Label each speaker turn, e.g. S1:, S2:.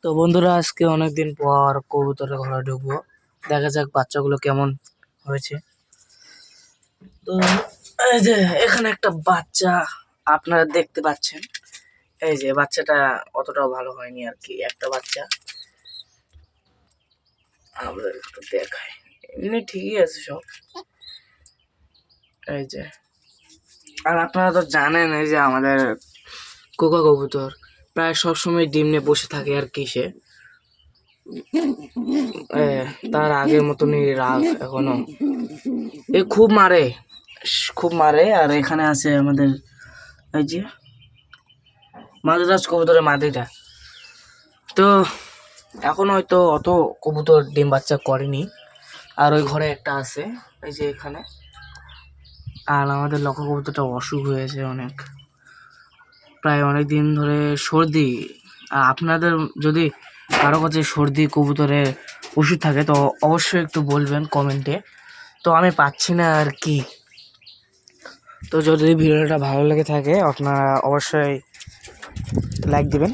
S1: তো বন্ধুরা, আজকে অনেকদিন পর কবুতরের ঘরে ঢুকবো। দেখা যাক বাচ্চাগুলো কেমন হয়েছে। তো এই যে এখানে একটা বাচ্চা আপনারা দেখতে পাচ্ছেন। এই যে বাচ্চাটা অতটাও ভালো হয়নি আর কি, একটা বাচ্চা। আমরা একটু দেখাই, এমনি ঠিকই আছে সব। এই যে, আর আপনারা তো জানেন এই যে আমাদের কোকা কবুতর প্রায় সবসময় ডিম নিয়ে বসে থাকে আর কি। সে তার আগের মতনই রাগ এখনো। এ খুব মারে, খুব মারে। আর এখানে আছে আমাদের এই যে মাদ্রাজ কবুতরের মাদিটা। তো এখন হয়তো অত কবুতর ডিম বাচ্চা করেনি। আর ওই ঘরে একটা আছে, এই যে এখানে। আর আমাদের লক্ষ্য কবুতরটা অসুখ হয়েছে অনেক, প্রায় অনেক দিন ধরে সর্দি। আপনাদের যদি কারো কাছে সর্দি কবুতরের ওষুধ থাকে তো অবশ্যই একটু বলবেন কমেন্টে। তো আমি পাচ্ছি না আর কি। তো যদি ভিডিওটা ভালো লেগে থাকে আপনারা অবশ্যই লাইক দিবেন।